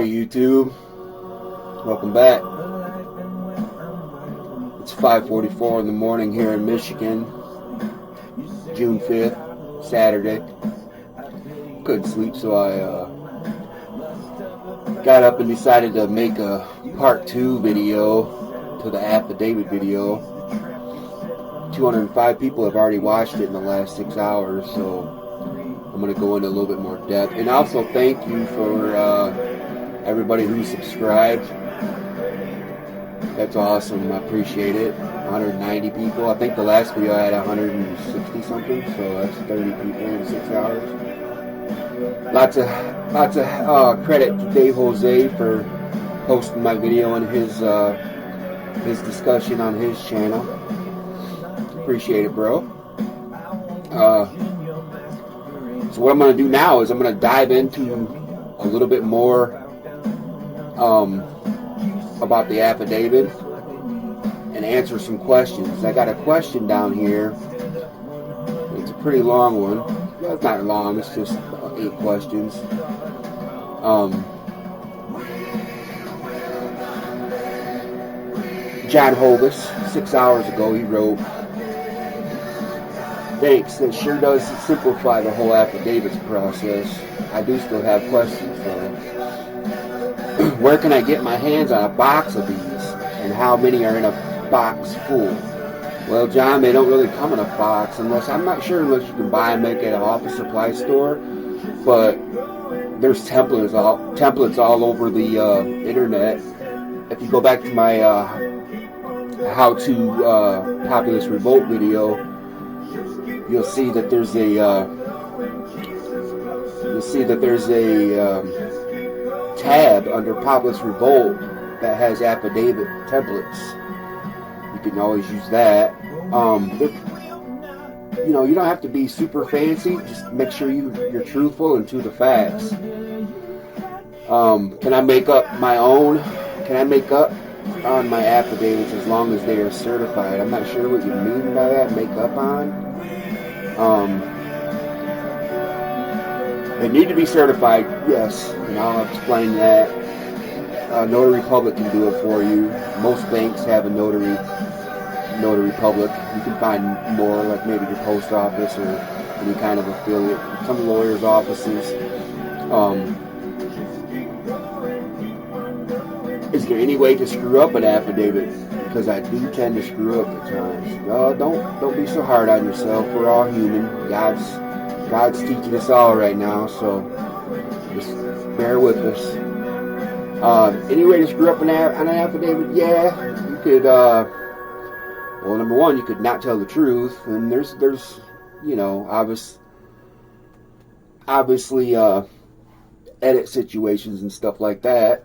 Hey YouTube, welcome back. It's 5:44 in the morning here in Michigan, June 5th, Saturday. Couldn't sleep, so I got up and decided to make a part 2 video to the affidavit video. 205 people have already watched it in the last 6 hours, so I'm going to go into a little bit more depth. And also thank you for everybody who subscribed. That's awesome. I appreciate it. 190 people. I think the last video I had 160 something, so that's 30 people in 6 hours. Lots of credit to Dave Jose for posting my video and his discussion on his channel. Appreciate it, bro. So what I'm going to do now is I'm going to dive into a little bit more about the affidavit and answer some questions. I got a question down here. It's a pretty long one. Well, it's not long, it's just 8 questions. John Hovis, 6 hours ago, he wrote, "Thanks, that sure does simplify the whole affidavits process. I do still have questions though. Where can I get my hands on a box of these, and how many are in a box full?" Well, John, they don't really come in a box unless you can buy them at an office supply store, but there's templates all over the internet. If you go back to my how to populist revolt video, you'll see that there's a tab under populist revolt that has affidavit templates. You can always use that. You don't have to be super fancy. Just make sure you're truthful and to the facts. Can I make up my own? Can I make up on my affidavits as long as they are certified? I'm not sure what you mean by that. Make up on. They need to be certified, yes, and I'll explain that. Notary Public can do it for you. Most banks have a notary public. You can find more, like maybe your post office or any kind of affiliate. Some lawyers' offices. Is there any way to screw up an affidavit? Because I do tend to screw up at times. Don't be so hard on yourself. We're all human. God's teaching us all right now, so just bear with us. Any way to screw up on an affidavit? Yeah, you could. Well, number one, you could not tell the truth, and there's obviously edit situations and stuff like that.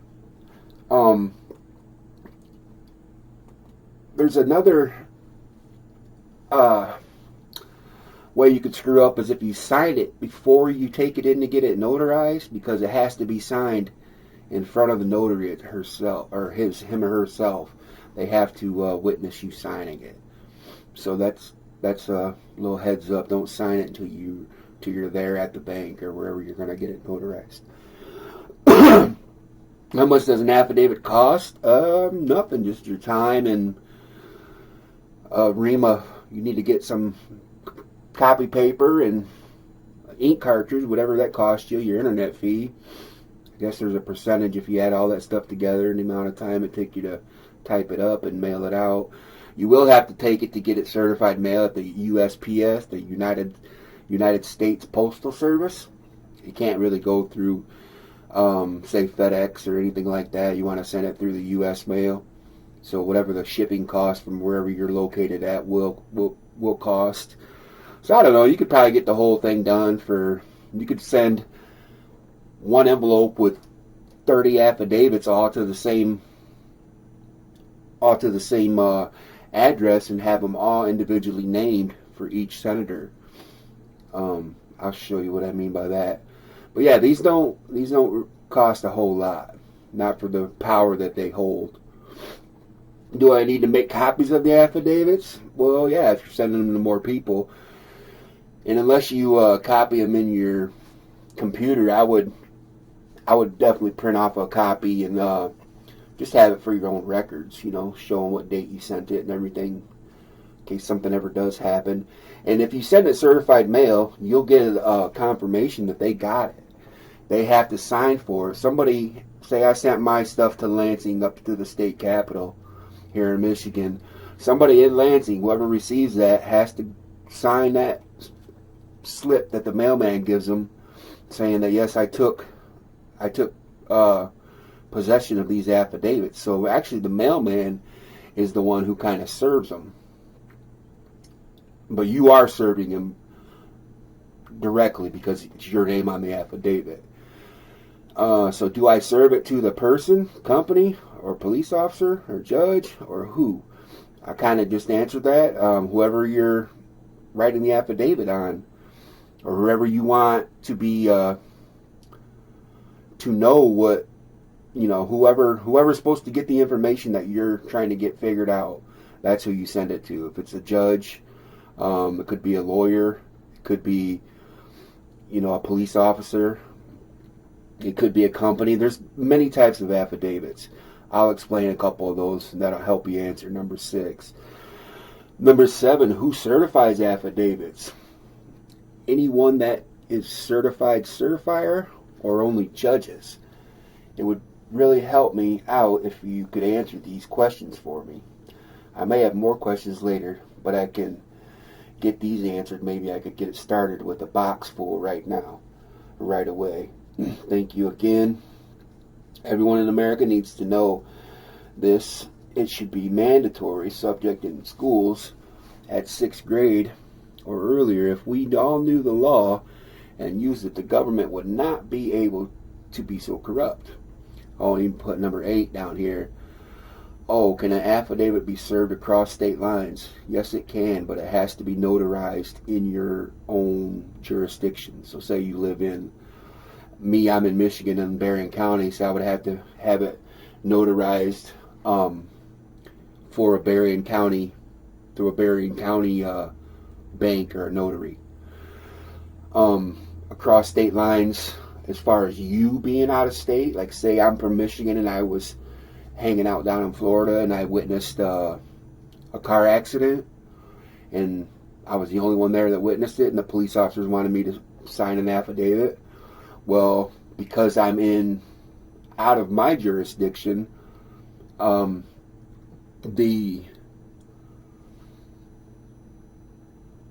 There's another way you could screw up is if you sign it before you take it in to get it notarized, because it has to be signed in front of the notary herself, or him or herself. They have to witness you signing it. So that's a little heads up. Don't sign it until you're there at the bank or wherever you're going to get it notarized. How much does an affidavit cost? Nothing, just your time and REMA. You need to get some copy paper and ink cartridge, whatever that costs you, your internet fee. I guess there's a percentage if you add all that stuff together and the amount of time it takes you to type it up and mail it out. You will have to take it to get it certified mail at the USPS, the United States Postal Service. You can't really go through say FedEx or anything like that. You want to send it through the U.S. mail. So whatever the shipping cost from wherever you're located at will cost. So I don't know. You could probably get the whole thing done you could send one envelope with 30 affidavits all to the same address and have them all individually named for each senator. I'll show you what I mean by that. But yeah, these don't cost a whole lot, not for the power that they hold. Do I need to make copies of the affidavits? Well, yeah, if you're sending them to more people. And unless you copy them in your computer, I would I would definitely print off a copy and just have it for your own records, showing what date you sent it and everything, in case something ever does happen. And if you send it certified mail, you'll get a confirmation that they got it. They have to sign for it. Somebody, say I sent my stuff to Lansing up to the state capitol here in Michigan. Somebody in Lansing, whoever receives that, has to sign that slip that the mailman gives them, saying that yes, I took possession of these affidavits. So actually, the mailman is the one who kind of serves them, but you are serving him directly because it's your name on the affidavit. So do I serve it to the person, company, or police officer, or judge, or who? I kind of just answered that. Whoever you're writing the affidavit on, or whoever you want to be, to know what, whoever's supposed to get the information that you're trying to get figured out, that's who you send it to. If it's a judge, it could be a lawyer, it could be, a police officer, it could be a company. There's many types of affidavits. I'll explain a couple of those, and that'll help you answer number 6. Number 7, who certifies affidavits? Anyone that is certified certifier, or only judges? It would really help me out if you could answer these questions for me. I may have more questions later, but I can get these answered. Maybe I could get it started with a box full right now, right away. Thank you again. Everyone in America needs to know this. It should be mandatory subject in schools at 6th grade or earlier. If we all knew the law and used it, the government would not be able to be so corrupt. I'll even put number 8 down here. Oh, can an affidavit be served across state lines? Yes, it can, but it has to be notarized in your own jurisdiction. So say you live in, I'm in Michigan in Berrien County, so I would have to have it notarized for a Berrien County, through a Berrien County bank or a notary. Across state lines, as far as you being out of state, like say I'm from Michigan and I was hanging out down in Florida and I witnessed a car accident and I was the only one there that witnessed it and the police officers wanted me to sign an affidavit. Well, because I'm out of my jurisdiction, the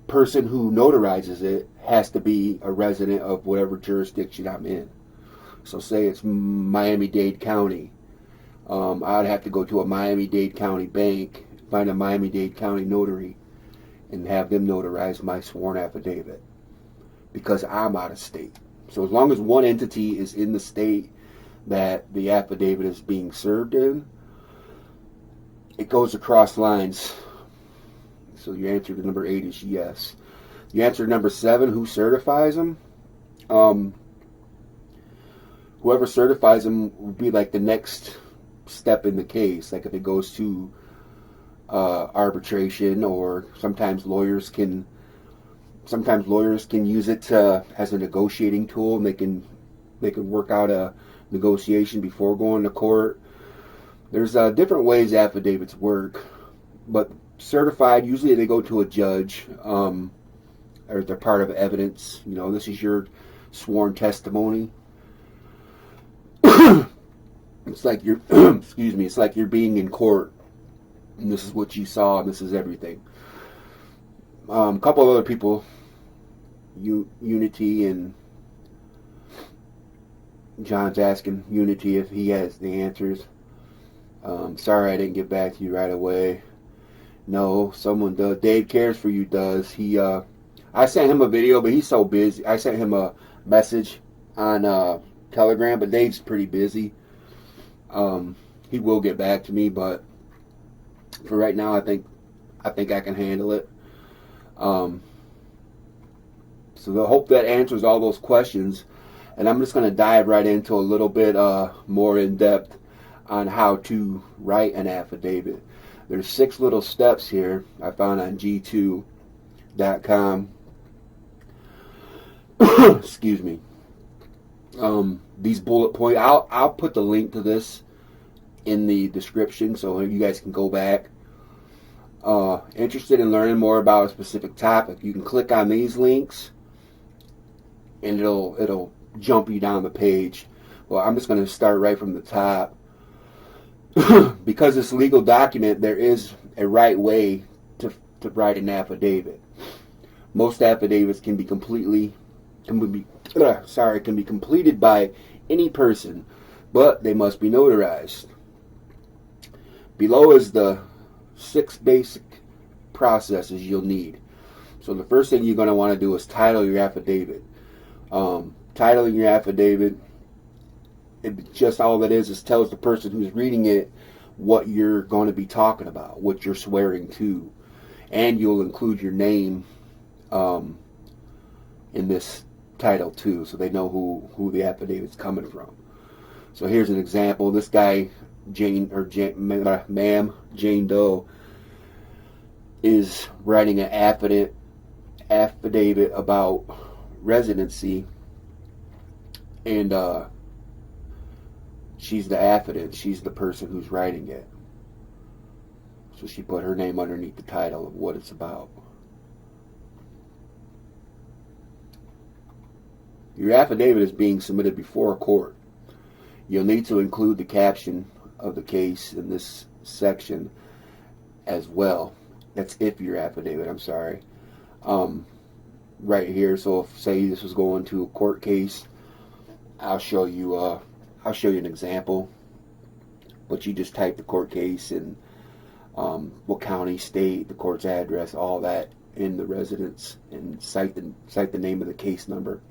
person who notarizes it has to be a resident of whatever jurisdiction I'm in. So say it's Miami-Dade County. I'd have to go to a Miami-Dade County bank, find a Miami-Dade County notary, and have them notarize my sworn affidavit because I'm out of state. So as long as one entity is in the state that the affidavit is being served in, it goes across lines. So your answer to number 8 is yes. The answer to number 7, who certifies them? Whoever certifies them would be like the next step in the case. Like if it goes to arbitration, or sometimes lawyers can use it as a negotiating tool, and they can work out a negotiation before going to court. There's different ways affidavits work, but certified, usually they go to a judge, or they're part of evidence. This is your sworn testimony. It's like you're, excuse me, it's like you're being in court, and this is what you saw, and this is everything. A couple of other people, Unity, and John's asking Unity if he has the answers. Sorry I didn't get back to you right away. No, someone does. Dave Cares For You does. I sent him a video, but he's so busy. I sent him a message on Telegram, but Dave's pretty busy. He will get back to me, but for right now, I think I can handle it. So I hope that answers all those questions, and I'm just going to dive right into a little bit more in depth on how to write an affidavit. There's 6 little steps here I found on g2.com. Excuse me. These bullet points, I'll put the link to this in the description so you guys can go back. Interested in learning more about a specific topic, you can click on these links and it'll jump you down the page. Well, I'm just going to start right from the top. Because it's a legal document, there is a right way to write an affidavit. Most affidavits can be completed by any person, but they must be notarized. Below is the 6 basic processes you'll need. So the first thing you're going to want to do is title your affidavit. Titling your affidavit, just all that is tells the person who's reading it what you're going to be talking about, what you're swearing to, and you'll include your name in this title too, so they know who the affidavit's coming from. So here's an example. This guy, ma'am Jane Doe, is writing an affidavit about residency, and she's the affidavit. She's the person who's writing it. So she put her name underneath the title of what it's about. Your affidavit is being submitted before a court. You'll need to include the caption of the case in this section as well. That's if your affidavit, I'm sorry. Right here, so if say this was going to a court case, I'll show you an example. But you just type the court case and what county, state, the court's address, all that in the residence, and cite the name of the case number.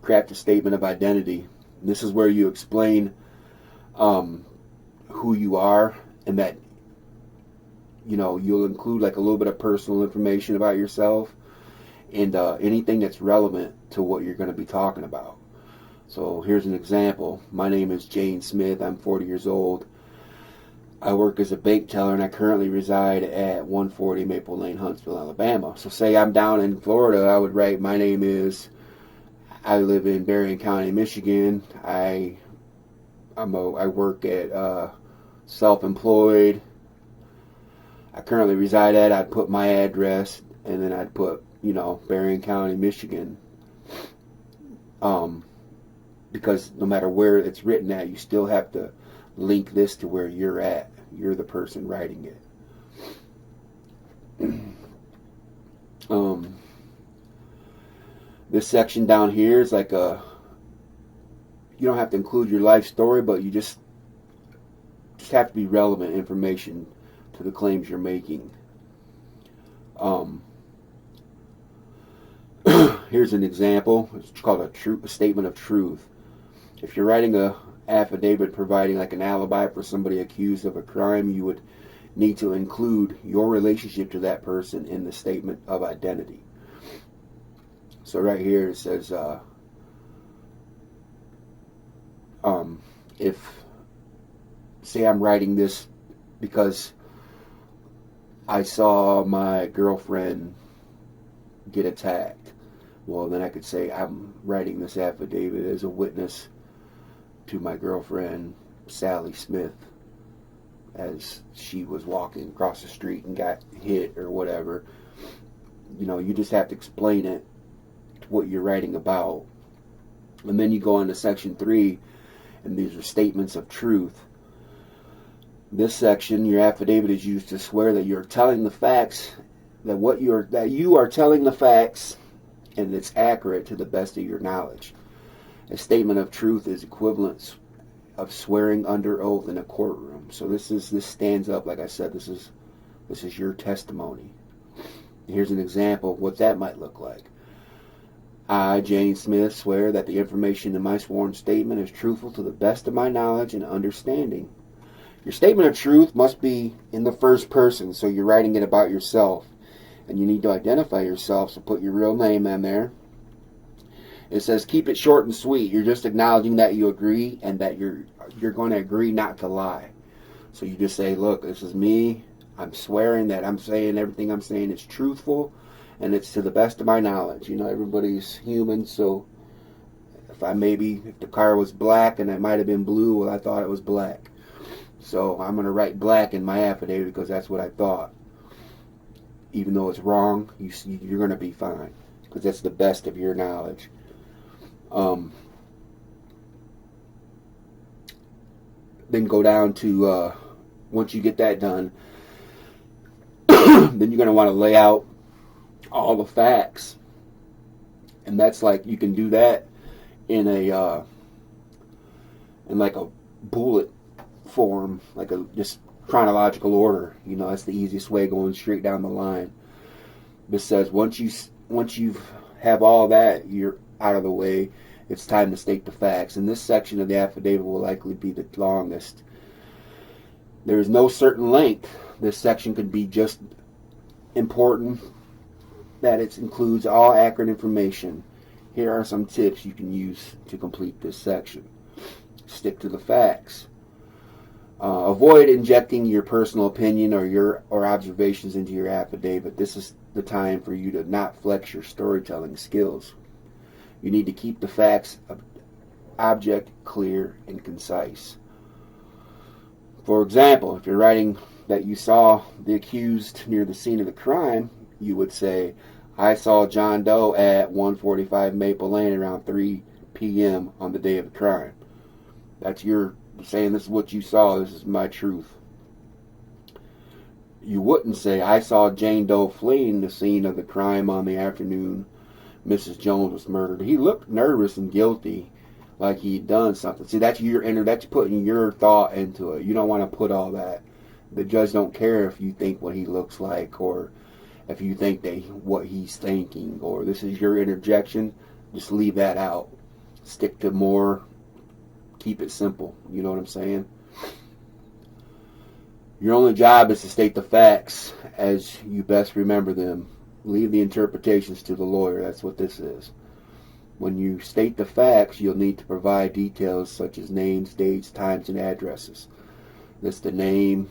Craft a statement of identity. This is where you explain who you are, and that you'll include like a little bit of personal information about yourself and anything that's relevant to what you're going to be talking about. So here's an example. My name is Jane Smith. I'm 40 years old. I work as a bank teller, and I currently reside at 140 Maple Lane, Huntsville, Alabama. So say I'm down in Florida, I would write, my name is, I live in Berrien County, Michigan. I work at self-employed. I currently reside at, I'd put my address, and then I'd put, Berrien County, Michigan. Because no matter where it's written at, you still have to link this to where you're at. You're the person writing it. This section down here is like you don't have to include your life story, but you just have to be relevant information to the claims you're making. Here's an example. It's called a statement of truth. If you're writing a affidavit providing like an alibi for somebody accused of a crime, you would need to include your relationship to that person in the statement of identity. So right here it says, if, say I'm writing this because I saw my girlfriend get attacked, well then I could say I'm writing this affidavit as a witness to my girlfriend Sally Smith as she was walking across the street and got hit or whatever. You just have to explain it, what you're writing about. And then you go on to section 3, and these are statements of truth. This section, your affidavit is used to swear that you're telling the facts, that you are telling the facts, and it's accurate to the best of your knowledge. A statement of truth is equivalent of swearing under oath in a courtroom. So this stands up, like I said, this is your testimony. Here's an example of what that might look like. I, Jane Smith, swear that the information in my sworn statement is truthful to the best of my knowledge and understanding. Your statement of truth must be in the first person, so you're writing it about yourself. And you need to identify yourself, so put your real name in there. It says keep it short and sweet. You're just acknowledging that you agree and that you're going to agree not to lie. So you just say, look, this is me. I'm swearing that I'm saying everything I'm saying is truthful, and it's to the best of my knowledge. You know, everybody's human, so if the car was black and it might have been blue, well, I thought it was black. So I'm going to write black in my affidavit because that's what I thought. Even though it's wrong, you're going to be fine because that's the best of your knowledge. Then go down to, once you get that done, then you're going to want to lay out all the facts. And that's like, you can do that in like a bullet form, like a just chronological order. You know, that's the easiest way, going straight down the line. This says once you have all that, you're out of the way, it's time to state the facts. And this section of the affidavit will likely be the longest. There is no certain length. This section could be just important that it includes all accurate information. Here are some tips you can use to complete this section. Stick to the facts. Avoid injecting your personal opinion or observations into your affidavit. This is the time for you to not flex your storytelling skills. You need to keep the facts object, clear, and concise. For example, if you're writing that you saw the accused near the scene of the crime, you would say, I saw John Doe at 145 Maple Lane around 3 p.m. on the day of the crime. That's your saying, this is what you saw, this is my truth. You wouldn't say, I saw Jane Doe fleeing the scene of the crime on the afternoon Mrs. Jones was murdered. He looked nervous and guilty, like he'd done something. See, that's putting your thought into it. You don't want to put all that. The judge don't care if you think what he looks like, or if you think what he's thinking, or this is your interjection. Just leave that out. Stick to more. Keep it simple. You know what I'm saying? Your only job is to state the facts as you best remember them. Leave the interpretations to the lawyer. That's what this is. When you state the facts, you'll need to provide details such as names, dates, times, and addresses. This is the name.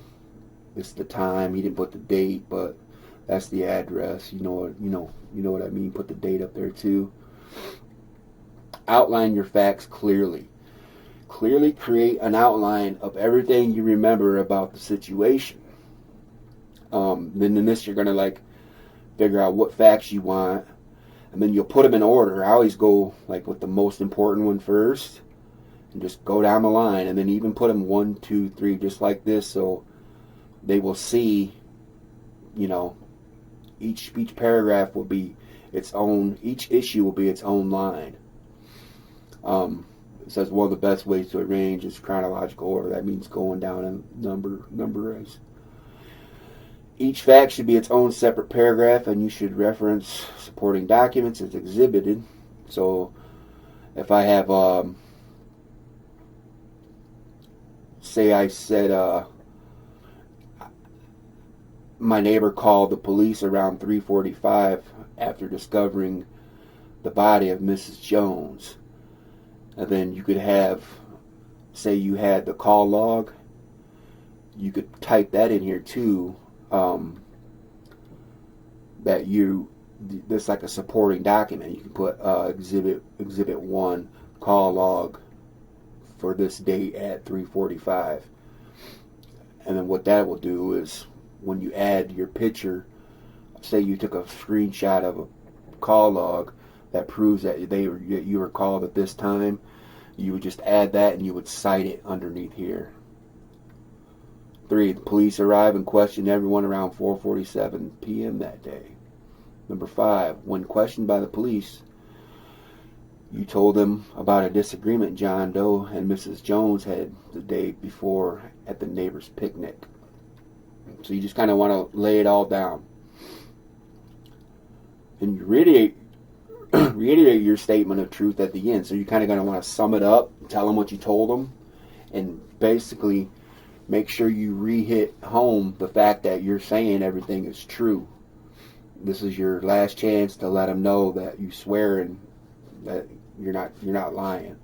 This is the time. He didn't put the date, but that's the address. You know what I mean. Put the date up there too. Outline your facts clearly. Clearly create an outline of everything you remember about the situation. Then in this, you're gonna figure out what facts you want, and then you'll put them in order. I always go with the most important one first, and just go down the line, and then even put them 1, 2, 3, just like this, so they will see. Each paragraph will be its own. Each issue will be its own line. It says one of the best ways to arrange is chronological order. That means going down in numbers. Each fact should be its own separate paragraph, and you should reference supporting documents as exhibited. So if I have, say I said, my neighbor called the police around 3:45 after discovering the body of Mrs. Jones. And then you could have, say you had the call log, you could type that in here too. That's like a supporting document. You can put exhibit 1, call log for this date at 3:45. And then what that will do is, when you add your picture, say you took a screenshot of a call log that proves that you were called at this time, you would just add that and you would cite it underneath here. 3, the police arrived and questioned everyone around 4:47 p.m. that day. Number 5, when questioned by the police, you told them about a disagreement John Doe and Mrs. Jones had the day before at the neighbor's picnic. So you just kind of want to lay it all down. And you reiterate your statement of truth at the end. So you're kind of going to want to sum it up, tell them what you told them, and basically make sure you re-hit home the fact that you're saying everything is true. This is your last chance to let them know that you swear and that you're not lying.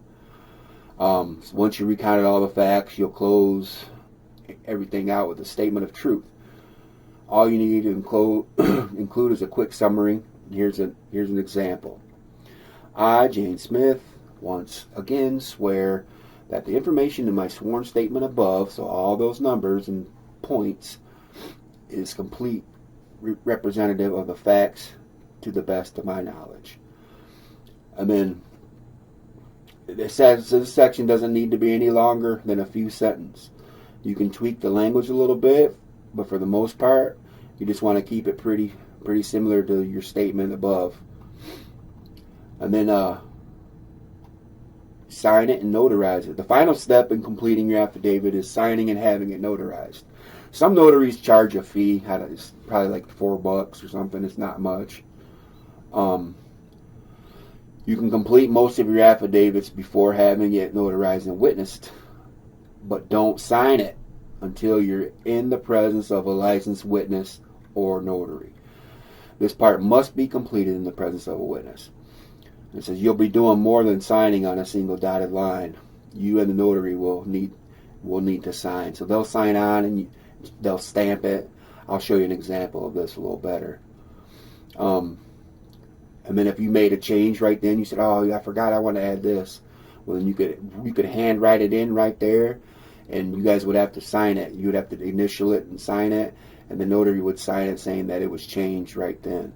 So once you recounted all the facts, you'll close everything out with a statement of truth. All you need to include is a quick summary here's an example. I, Jane Smith, once again swear that the information in my sworn statement above, so all those numbers and points, is complete representative of the facts to the best of my knowledge. And then it says this section doesn't need to be any longer than a few sentences. You can tweak the language a little bit, but for the most part, you just want to keep it pretty similar to your statement above. And then sign it and notarize it. The final step in completing your affidavit is signing and having it notarized. Some notaries charge a fee. It's probably like $4 or something. It's not much. You can complete most of your affidavits before having it notarized and witnessed, but don't sign it until you're in the presence of a licensed witness or notary. This part must be completed in the presence of a witness. It says you'll be doing more than signing on a single dotted line. You and the notary will need to sign. So they'll sign on and they'll stamp it. I'll show you an example of this a little better. And then if you made a change right then, you said, "Oh, I forgot I want to add this." Well, then you could hand write it in right there, and you guys would have to sign it. You would have to initial it and sign it, and the notary would sign it saying that it was changed right then.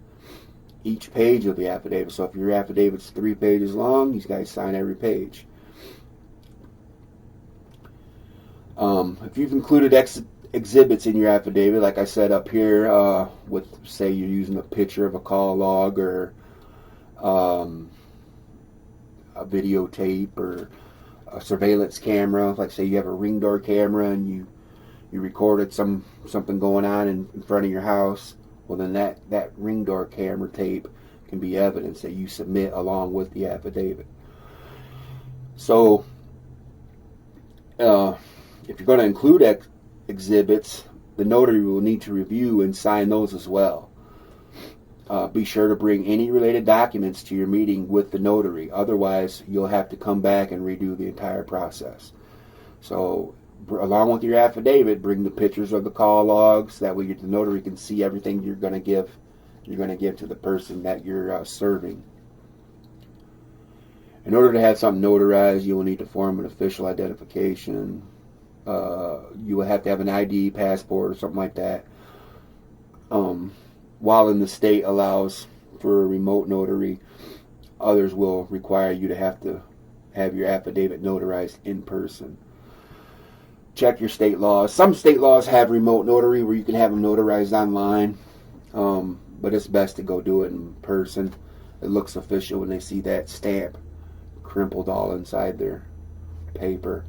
Each page of the affidavit. So if your affidavit's 3 pages long, these guys sign every page. If you've included exhibits in your affidavit, like I said up here, with say you're using a picture of a call log or a videotape or a surveillance camera, like say you have a ring door camera and you recorded something going on in front of your house, well then that ring door camera tape can be evidence that you submit along with the affidavit. So if you're going to include exhibits, the notary will need to review and sign those as well. Be sure to bring any related documents to your meeting with the notary. Otherwise, you'll have to come back and redo the entire process. So, along with your affidavit, bring the pictures of the call logs. That way, the notary can see everything you're going to give to the person that you're serving. In order to have something notarized, you will need to form an official identification. You will have to have an ID, passport, or something like that. While in the state allows for a remote notary, others will require you to have your affidavit notarized in person. Check your state laws. Some state laws have remote notary where you can have them notarized online, but it's best to go do it in person. It looks official when they see that stamp crimpled all inside their paper.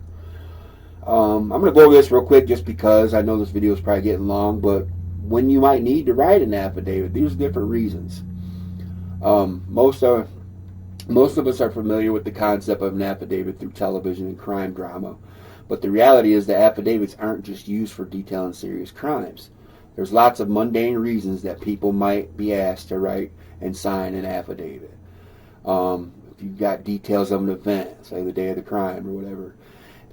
I'm going to go over this real quick just because I know this video is probably getting long, but when you might need to write an affidavit, there's different reasons. Most of us are familiar with the concept of an affidavit through television and crime drama, but the reality is that affidavits aren't just used for detailing serious crimes. There's lots of mundane reasons that people might be asked to write and sign an affidavit. If you've got details of an event, say the day of the crime or whatever,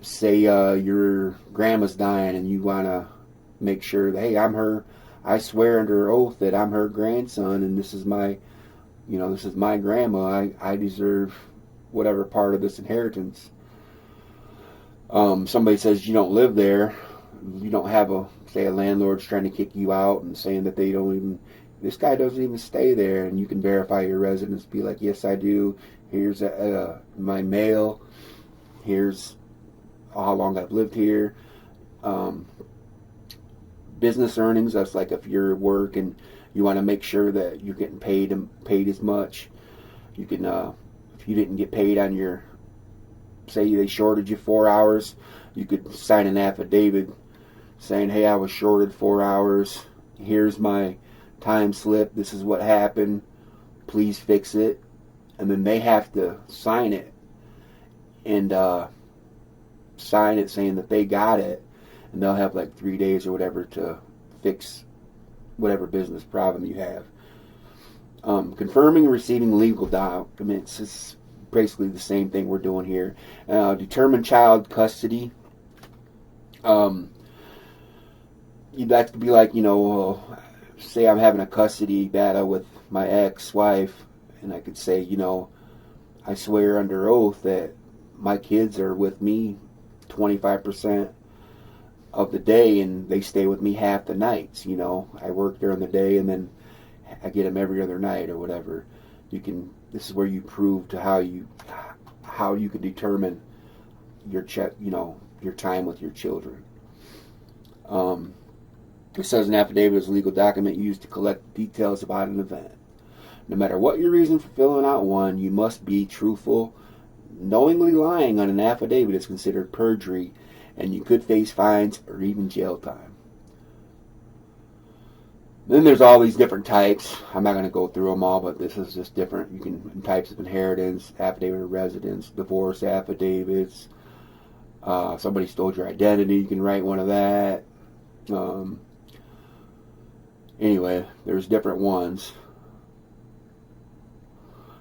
say your grandma's dying and you want to make sure that, hey, I swear under oath that I'm her grandson and this is my grandma. I deserve whatever part of this inheritance. Somebody says you don't live there. You don't have a landlord's trying to kick you out and saying that this guy doesn't even stay there, and you can verify your residence. Be like, yes, I do. Here's my mail. Here's how long I've lived here. Business earnings, that's like if you're at work and you want to make sure that you're getting paid as much. You can, if you didn't get paid on your, say they shorted you 4 hours, you could sign an affidavit saying, hey, I was shorted 4 hours. Here's my time slip. This is what happened. Please fix it. And then they have to sign it and sign it saying that they got it. And they'll have like 3 days or whatever to fix whatever business problem you have. Confirming and receiving legal documents is basically the same thing we're doing here. Determine child custody. You'd like to be like, say I'm having a custody battle with my ex-wife, and I could say, you know, I swear under oath that my kids are with me 25% of the day, and they stay with me half the nights. You know, I work during the day, and then I get them every other night or whatever. You can. This is where you prove to how you can determine your your time with your children. It says an affidavit is a legal document used to collect details about an event. No matter what your reason for filling out one, you must be truthful. Knowingly lying on an affidavit is considered perjury, and you could face fines or even jail time. Then there's all these different types. I'm not going to go through them all, but this is just different. You can types of inheritance, affidavit of residence, divorce affidavits. Somebody stole your identity, you can write one of that. Anyway, there's different ones.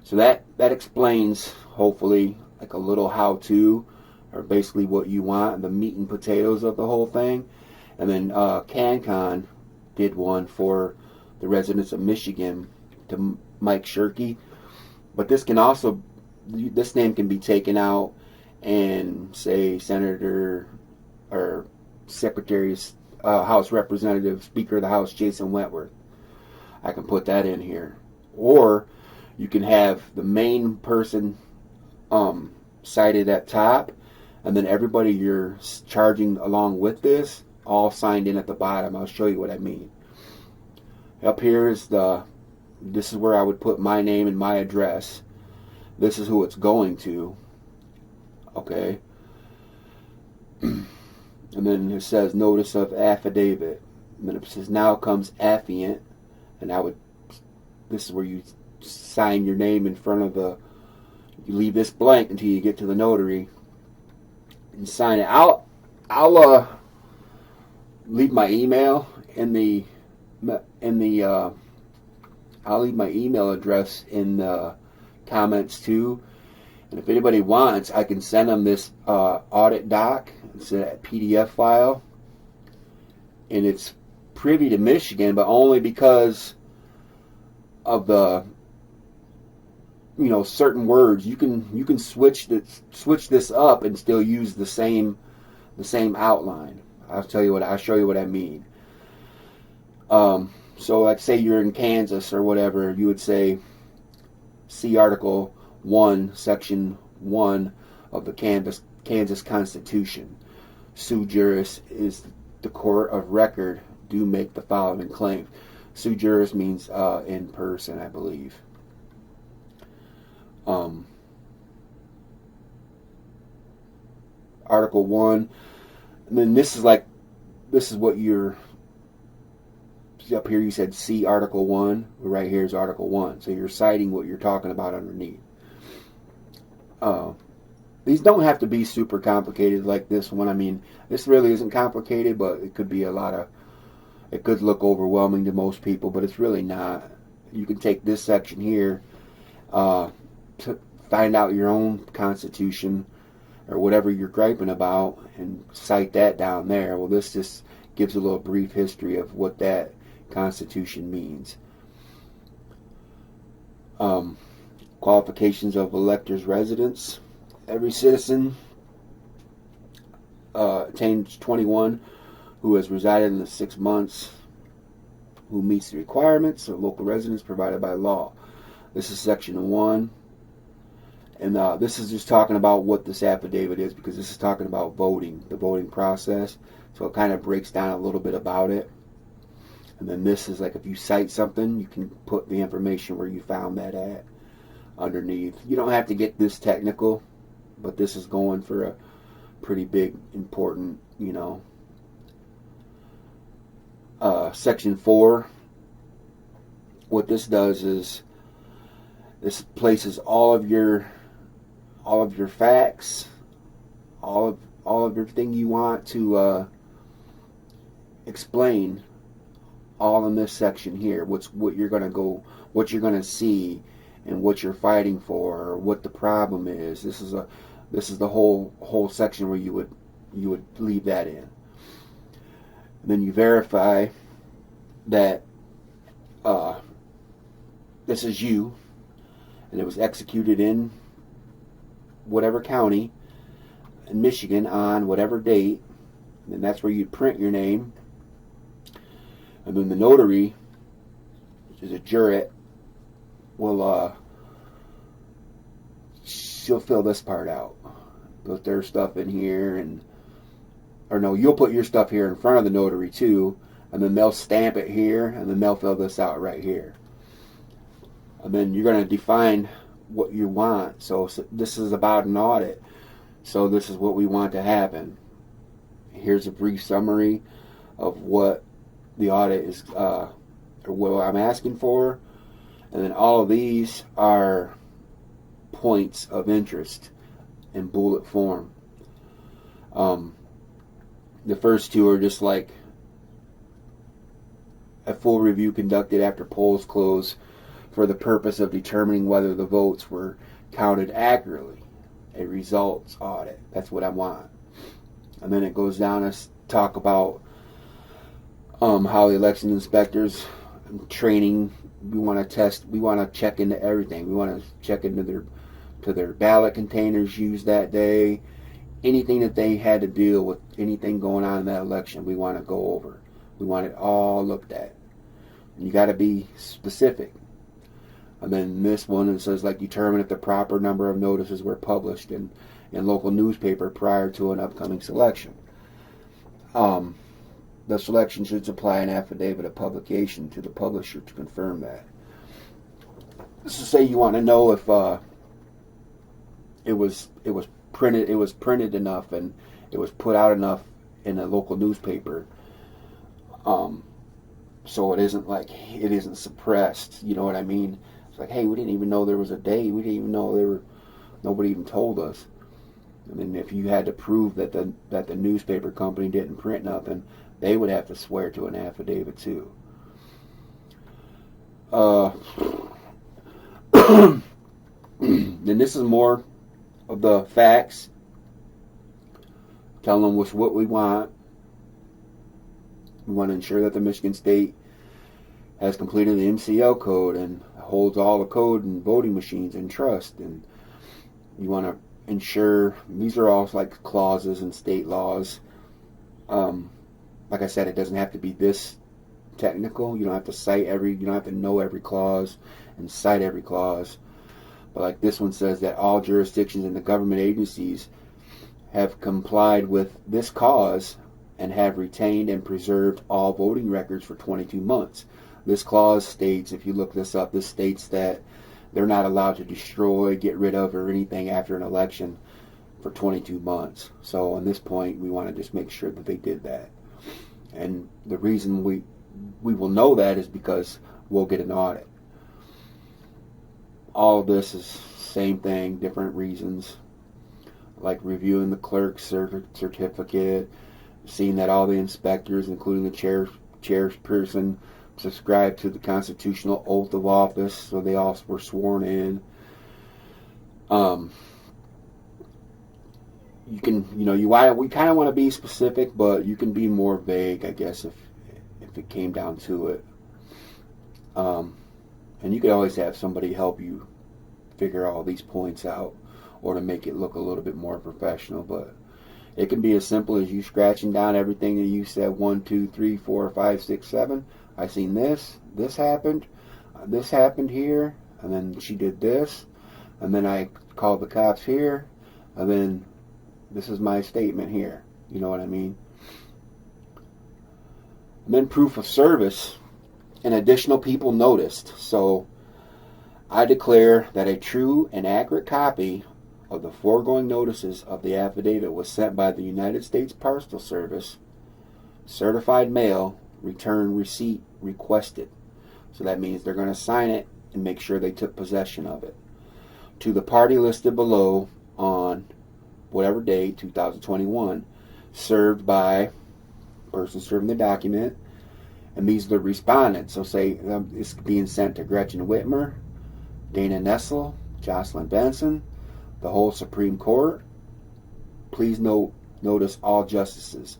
So that explains, hopefully, like a little how-to, or basically what you want, the meat and potatoes of the whole thing. And then CanCon did one for the residents of Michigan to Mike Shirkey. But this name can be taken out and say Senator or Secretary, House Representative, Speaker of the House, Jason Wentworth. I can put that in here. Or you can have the main person cited at top, and then everybody you're charging along with this all signed in at the bottom. I'll show you what I mean. Up here is this is where I would put my name and my address. This is who it's going to. Okay. And then it says notice of affidavit. And then it says now comes affiant, and this is where you sign your name in front of you leave this blank until you get to the notary and sign it. I'll leave my email I'll leave my email address in the comments too. And if anybody wants, I can send them this audit doc. It's a PDF file, and it's privy to Michigan, but only because of the certain words. You can switch this up and still use the same outline. I'll show you what I mean. So like say you're in Kansas or whatever, you would say see Article 1, Section 1 of the Kansas Constitution. Sui juris is the court of record do make the following claim. Sui juris means in person, I believe. Article 1, and then this is what you're up here. You said see Article 1. Right here is Article 1. So you're citing what you're talking about underneath. These don't have to be super complicated like this one. I mean, this really isn't complicated, but it could be it could look overwhelming to most people, but it's really not. You can take this section here to find out your own constitution or whatever you're griping about and cite that down there. Well, this just gives a little brief history of what that constitution means. Qualifications of electors' residence. Every citizen attains 21 who has resided in the 6 months who meets the requirements of local residence provided by law. This is section 1. And this is just talking about what this affidavit is, because this is talking about voting, the voting process. So it kind of breaks down a little bit about it. And then this is like if you cite something, you can put the information where you found that at underneath. You don't have to get this technical, but this is going for a pretty big, important, Section 4. What this does is this places all of your facts, all of everything you want to explain, all in this section here. What you're gonna see, and what you're fighting for, or what the problem is. This is the whole section where you would leave that in. And then you verify that this is you, and it was executed in whatever county in Michigan on whatever date, and that's where you print your name. And then the notary, which is a jurat, will she'll fill this part out, put their stuff in here, or no, you'll put your stuff here in front of the notary too, and then they'll stamp it here, and then they'll fill this out right here. And then you're going to define what you want. So this is about an audit. So this is what we want to happen. Here's a brief summary of what the audit is, or what I'm asking for. And then all of these are points of interest in bullet form. The first two are just like a full review conducted after polls close for the purpose of determining whether the votes were counted accurately. A results audit. That's what I want. And then it goes down to talk about how the election inspectors training, we want to test, we want to check into everything. We want to check into their ballot containers used that day. Anything that they had to deal with, anything going on in that election, we want to go over. We want it all looked at. And you got to be specific. And then this one, it says, like, determine if the proper number of notices were published in local newspaper prior to an upcoming selection. The selection should supply an affidavit of publication to the publisher to confirm that. So say you want to know if it was printed enough and it was put out enough in a local newspaper, so it isn't suppressed. You know what I mean? It's like, hey, we didn't even know there was a day. We didn't even know nobody even told us. I mean, if you had to prove that the newspaper company didn't print nothing, they would have to swear to an affidavit too. Then this is more of the facts. Tell them what we want. We want to ensure that the Michigan State has completed the MCL code and holds all the code and voting machines in trust. And you want to ensure, these are all like clauses in state laws. Like I said, it doesn't have to be this technical. You don't have to you don't have to know every clause and cite every clause. But like this one says that all jurisdictions and the government agencies have complied with this clause and have retained and preserved all voting records for 22 months. This clause states, if you look this up, this states that they're not allowed to destroy, get rid of, or anything after an election for 22 months. So on this point, we want to just make sure that they did that. And the reason we will know that is because we'll get an audit. All of this is same thing, different reasons, like reviewing the clerk's certificate, seeing that all the inspectors, including the chairperson, subscribe to the constitutional oath of office, so they all were sworn in. We kind of want to be specific, but you can be more vague, I guess, if it came down to it. And you could always have somebody help you figure all these points out, or to make it look a little bit more professional. But it can be as simple as you scratching down everything that you said, 1, 2, 3, 4, 5, 6, 7. I seen this happened here, and then she did this, and then I called the cops here, and then this is my statement here. You know what I mean? And then proof of service, and additional people noticed. So I declare that a true and accurate copy of the foregoing notices of the affidavit was sent by the United States Postal Service, certified mail, return receipt requested. So that means they're going to sign it and make sure they took possession of it. To the party listed below on whatever date, 2021, served by person serving the document, and these are the respondents. So say it's being sent to Gretchen Whitmer, Dana Nessel, Jocelyn Benson, the whole Supreme Court. Please notice all justices.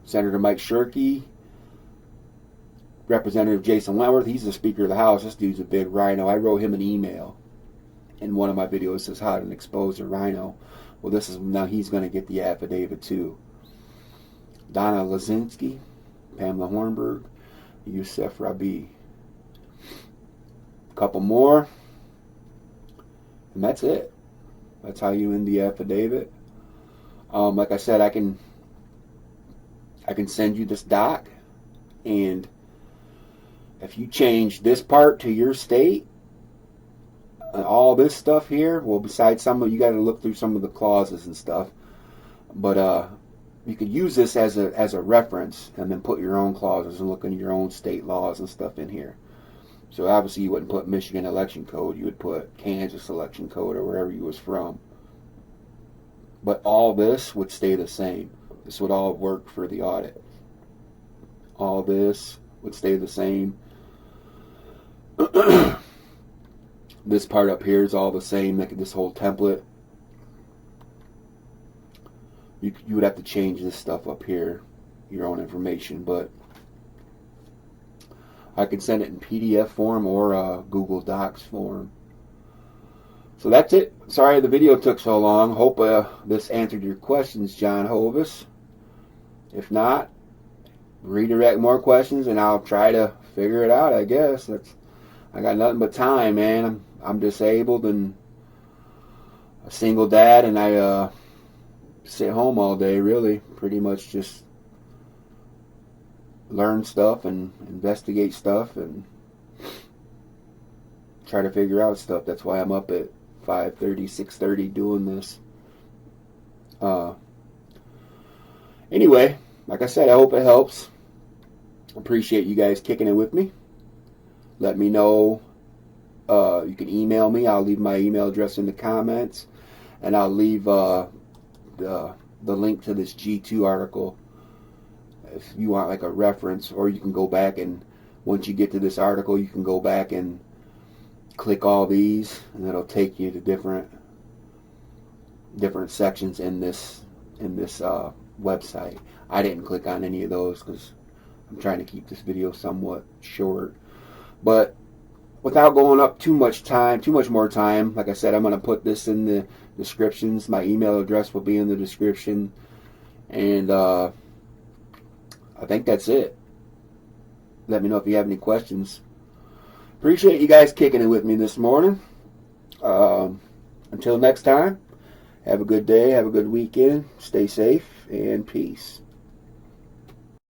Senator Mike Shirkey, Representative Jason Wentworth, he's the Speaker of the House. This dude's a big rhino. I wrote him an email in one of my videos. It says how to expose a rhino. Well, this is now he's going to get the affidavit too. Donna Lazinski, Pamela Hornberg, Youssef Rabi. A couple more, and that's it. That's how you end the affidavit. Like I said, I can send you this doc, and if you change this part to your state, all this stuff here, well, besides some of, you got to look through some of the clauses and stuff, but you could use this as a reference, and then put your own clauses and look into your own state laws and stuff in here. So obviously you wouldn't put Michigan election code, you would put Kansas election code or wherever you was from. But all this would stay the same. This would all work for the audit. All this would stay the same. This part up here is all the same, like this whole template. You would have to change this stuff up here, your own information, but I can send it in PDF form or Google Docs form. So that's it. Sorry the video took so long. Hope this answered your questions, John Hovis. If not, redirect more questions and I'll try to figure it out, I guess. I got nothing but time, man. I'm disabled and a single dad, and I sit home all day, really. Pretty much just learn stuff and investigate stuff and try to figure out stuff. That's why I'm up at 5:30, 6:30 doing this. Anyway, like I said, I hope it helps. Appreciate you guys kicking it with me. Let me know. You can email me. I'll leave my email address in the comments, and I'll leave the link to this G2 article if you want like a reference, or you can go back and once you get to this article, you can go back and click all these, and it'll take you to different sections in this website. I didn't click on any of those because I'm trying to keep this video somewhat short. But without going up too much more time, like I said, I'm going to put this in the descriptions. My email address will be in the description. And I think that's it. Let me know if you have any questions. Appreciate you guys kicking it with me this morning. Until next time, have a good day, have a good weekend, stay safe, and peace.